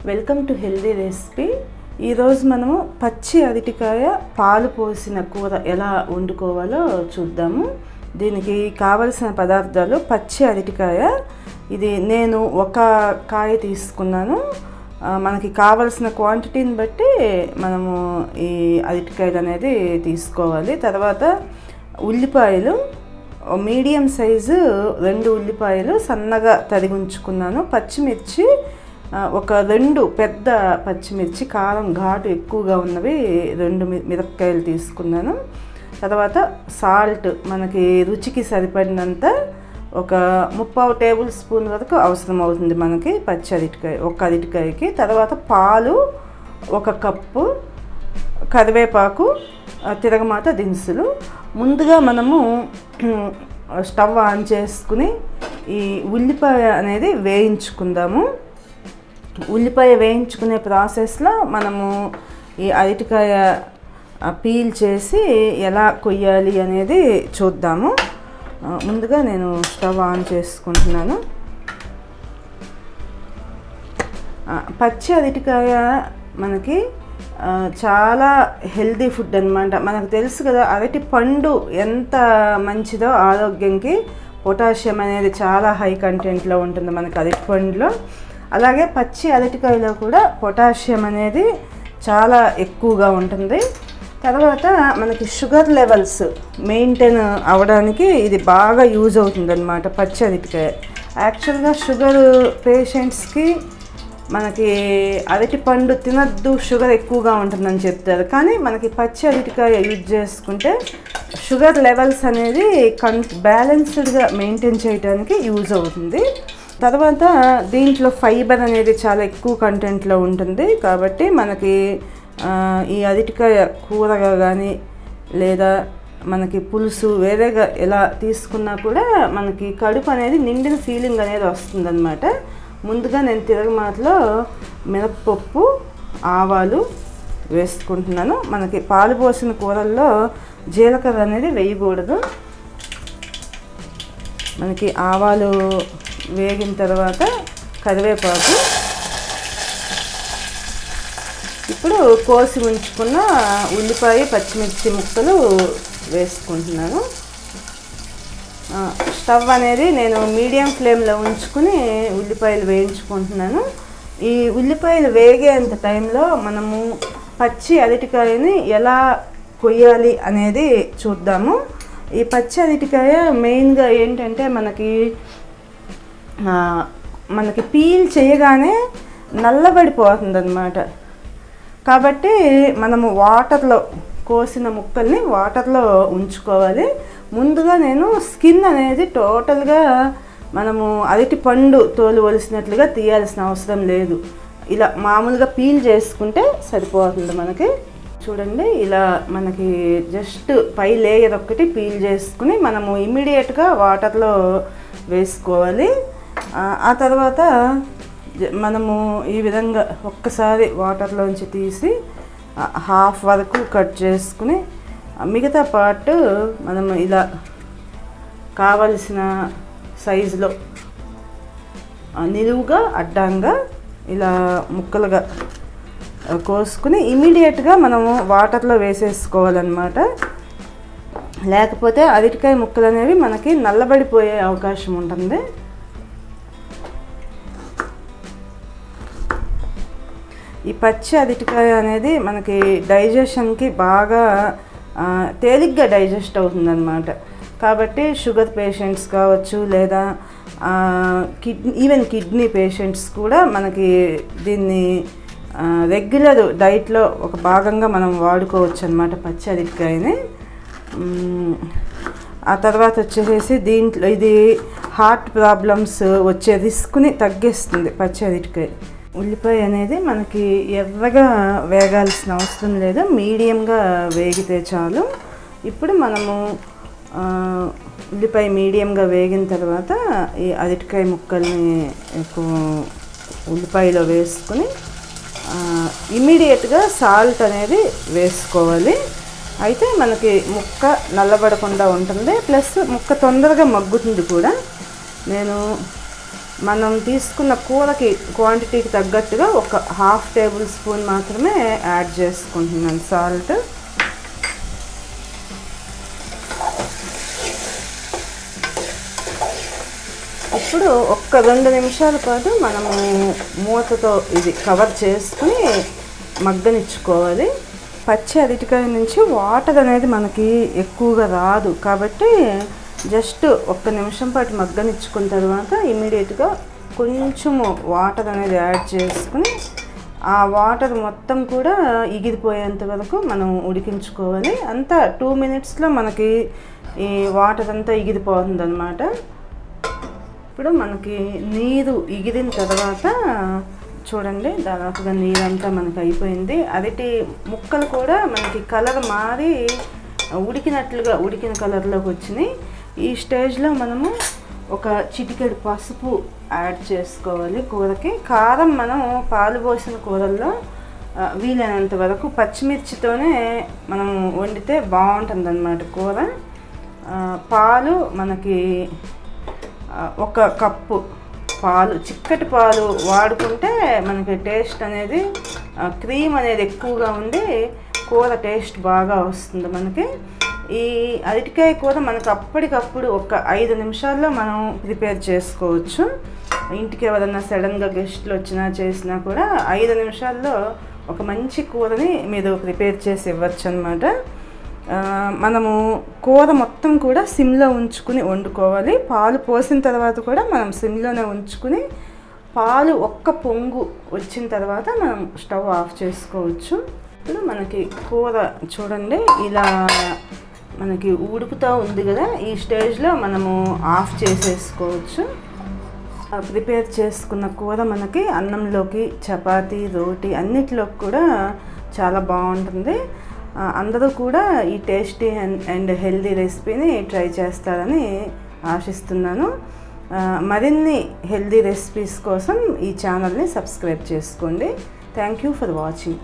Welcome to healthy recipe. ఈరోజు మనము పచ్చి అరటికాయ పాలు పోసిన కూర ఎలా వండుకోవాలో చూద్దాము. దీనికి కావలసిన పదార్థాలు పచ్చి అరటికాయ. ఇది నేను ఒక కాయ తీసుకున్నాను. మనకి కావలసిన క్వాంటిటీని బట్టి మనము ఈ అరటికాయలు అనేది తీసుకోవాలి. తర్వాత ఉల్లిపాయలు మీడియం సైజు 2 ఉల్లిపాయలు సన్నగా తరిగి ఉంచుకున్నాను. పచ్చిమిర్చి ఒక 2 పెద్ద పచ్చిమిర్చి, కారం ఘాటు ఎక్కువగా ఉన్నవి 2 మిరపకాయలు తీసుకున్నాను. తర్వాత సాల్ట్ మనకి రుచికి సరిపడినంత ఒక 3/4 టేబుల్ స్పూన్ వరకు అవసరం అవుతుంది మనకి పచ్చి అరటికాయ ఒక అరటికాయకి. తర్వాత పాలు 1 కప్పు, కరివేపాకు, తిరగమాత దినుసులు. ముందుగా మనము స్టవ్ ఆన్ చేసుకుని ఈ ఉల్లిపాయ అనేది వేయించుకుందాము. ఉల్లిపాయ వేయించుకునే ప్రాసెస్లో మనము ఈ అరటికాయ పీల్ చేసి ఎలా కొయ్యాలి అనేది చూద్దాము. ముందుగా నేను స్టవ్ ఆన్ చేసుకుంటున్నాను. పచ్చి అరటికాయ మనకి చాలా హెల్దీ ఫుడ్ అన్నమాట. మనకు తెలుసు కదా, అరటి పండు ఎంత మంచిదో ఆరోగ్యంకి. పొటాషియం అనేది చాలా హై కంటెంట్లో ఉంటుంది మనకి అరటి పండులో. అలాగే పచ్చి అరటికాయలో కూడా పొటాషియం అనేది చాలా ఎక్కువగా ఉంటుంది. తర్వాత మనకి షుగర్ లెవెల్స్ మెయింటైన్ అవ్వడానికి ఇది బాగా యూజ్ అవుతుంది అన్నమాట పచ్చి అరటికాయ. యాక్చువల్గా షుగర్ పేషెంట్స్కి మనకి అరటి పండు తినద్దు, షుగర్ ఎక్కువగా ఉంటుందని చెప్తారు. కానీ మనకి పచ్చి అరటికాయ యూజ్ చేసుకుంటే షుగర్ లెవెల్స్ అనేది బ్యాలెన్స్డ్గా మెయింటైన్ చేయడానికి యూజ్ అవుతుంది. తర్వాత దీంట్లో ఫైబర్ అనేది చాలా ఎక్కువ కంటెంట్లో ఉంటుంది. కాబట్టి మనకి ఈ అరటికాయ కూరగా కానీ లేదా మనకి పులుసు వేరేగా ఎలా తీసుకున్నా కూడా మనకి కడుపు అనేది నిండిన ఫీలింగ్ అనేది వస్తుందన్నమాట. ముందుగా నేను తిరగమాతలో మినప్పప్పు, ఆవాలు వేసుకుంటున్నాను. మనకి పాలు పోసిన కూరల్లో జీలకర్ర అనేది వేయకూడదు. మనకి ఆవాలు వేగిన తర్వాత కరివేపాకు, ఇప్పుడు కోసి ఉంచుకున్న ఉల్లిపాయ, పచ్చిమిర్చి ముక్కలు వేసుకుంటున్నాను. స్టవ్ అనేది నేను మీడియం ఫ్లేమ్లో ఉంచుకుని ఉల్లిపాయలు వేయించుకుంటున్నాను. ఈ ఉల్లిపాయలు వేగేంత టైంలో మనము పచ్చి అరటికాయని ఎలా కొయ్యాలి అనేది చూద్దాము. ఈ పచ్చి అరటికాయ మెయిన్గా ఏంటంటే మనకి పీల్ చేయగానే నల్లబడిపోతుంది అన్నమాట. కాబట్టి మనము వాటర్లో కోసిన ముక్కల్ని వాటర్లో ఉంచుకోవాలి. ముందుగా నేను స్కిన్ అనేది టోటల్గా మనము అరటి పండు తోలు ఒలిసినట్లుగా తీయాల్సిన అవసరం లేదు. ఇలా మామూలుగా పీల్ చేసుకుంటే సరిపోతుంది మనకి. చూడండి, ఇలా మనకి జస్ట్ పై లేయర్ ఒక్కటి పీల్ చేసుకుని మనము ఇమ్మీడియట్గా వాటర్లో వేసుకోవాలి. ఆ తర్వాత మనము ఈ విధంగా ఒక్కసారి వాటర్లోంచి తీసి హాఫ్ వరకు కట్ చేసుకుని మిగతా పార్ట్ మనము ఇలా కావలసిన సైజులో నిలువుగా అడ్డంగా ఇలా ముక్కలుగా కోసుకుని ఇమీడియట్గా మనము వాటర్లో వేసేసుకోవాలన్నమాట. లేకపోతే అరటికాయ ముక్కలు అనేవి మనకి నల్లబడిపోయే అవకాశం ఉంటుంది. ఈ పచ్చి అరటికాయ అనేది మనకి డైజెషన్కి బాగా తేలిగ్గా డైజెస్ట్ అవుతుందన్నమాట. కాబట్టి షుగర్ పేషెంట్స్ కావచ్చు లేదా కిడ్నీ పేషెంట్స్ కూడా మనకి దీన్ని రెగ్యులర్ డైట్లో ఒక భాగంగా మనం వాడుకోవచ్చు అన్నమాట పచ్చి అరటికాయని. ఆ తర్వాత వచ్చేసి దీంట్లో ఇది హార్ట్ ప్రాబ్లమ్స్ వచ్చే రిస్క్ని తగ్గిస్తుంది పచ్చి అరటికాయ. ఉల్లిపాయ అనేది మనకి ఎర్రగా వేగాల్సిన అవసరం లేదు, మీడియంగా వేగితే చాలు. ఇప్పుడు మనము ఉల్లిపాయ మీడియంగా వేగిన తర్వాత ఈ అరటికాయ ముక్కల్ని ఉల్లిపాయలో వేసుకొని ఇమ్మీడియట్గా సాల్ట్ అనేది వేసుకోవాలి. అయితే మనకి ముక్క నల్లబడకుండా ఉంటుంది, ప్లస్ ముక్క తొందరగా మగ్గుతుంది కూడా. నేను మనం తీసుకున్న కూరకి క్వాంటిటీకి తగ్గట్టుగా ఒక 1/2 టేబుల్ స్పూన్ మాత్రమే యాడ్ చేసుకుంటున్నాను సాల్ట్. ఇప్పుడు ఒక్క 2 నిమిషాల పాటు మనము మూతతో ఇది కవర్ చేసుకుని మగ్గనిచ్చుకోవాలి. పచ్చి అరటికాయ నుంచి వాటర్ అనేది మనకి ఎక్కువగా రాదు కాబట్టి జస్ట్ 1 నిమిషం పాటు మగ్గనిచ్చుకున్న తర్వాత ఇమీడియట్గా కొంచెము వాటర్ అనేది యాడ్ చేసుకుని ఆ వాటర్ మొత్తం కూడా ఎగిరిపోయేంత వరకు మనం ఉడికించుకోవాలి. అంతా 2 మినిట్స్లో మనకి ఈ వాటర్ అంతా ఎగిరిపోతుంది అన్నమాట. ఇప్పుడు మనకి నీరు ఎగిరిన తర్వాత చూడండి, దాదాపుగా నీరంతా మనకి అయిపోయింది. అరటి ముక్కలు కూడా మనకి కలర్ మారి ఉడికినట్లుగా ఉడికిన కలర్లోకి వచ్చినాయి. ఈ స్టేజ్లో మనము ఒక చిటికెడు పసుపు యాడ్ చేసుకోవాలి కూరకి. కారం మనం పాలు పోసిన కూరల్లో వీలైనంత వరకు పచ్చిమిర్చితోనే మనం వండితే బాగుంటుంది అన్నమాట కూర. పాలు మనకి 1 కప్పు పాలు, చిక్కటి పాలు వాడుకుంటే మనకి టేస్ట్ అనేది క్రీమ్ అనేది ఎక్కువగా ఉండి కూర టేస్ట్ బాగా వస్తుంది మనకి. ఈ అరటికాయ కూర మనకు అప్పటికప్పుడు ఒక 5 నిమిషాల్లో మనం ప్రిపేర్ చేసుకోవచ్చు. ఇంటికి ఎవరైనా సడన్గా గెస్ట్లు వచ్చినా చేసినా కూడా 5 నిమిషాల్లో ఒక మంచి కూరని మీరు ప్రిపేర్ చేసి ఇవ్వచ్చు అన్నమాట. మనము కూర మొత్తం కూడా సిమ్లో ఉంచుకుని వండుకోవాలి. పాలు పోసిన తర్వాత కూడా మనం సిమ్లోనే ఉంచుకుని పాలు 1 పొంగు వచ్చిన తర్వాత మనం స్టవ్ ఆఫ్ చేసుకోవచ్చు. ఇప్పుడు మనకి కూర చూడండి ఇలా మనకి ఉడుకుతూ ఉంది కదా, ఈ స్టేజ్లో మనము ఆఫ్ చేసేసుకోవచ్చు. ప్రిపేర్ చేసుకున్న కూర మనకి అన్నంలోకి, చపాతీ, రోటీ అన్నిటిలోకి కూడా చాలా బాగుంటుంది. అందరూ కూడా ఈ టేస్టీ అండ్ హెల్దీ రెసిపీని ట్రై చేస్తారని ఆశిస్తున్నాను. మరిన్ని హెల్దీ రెసిపీస్ కోసం ఈ ఛానల్ని సబ్స్క్రైబ్ చేసుకోండి. Thank you for watching.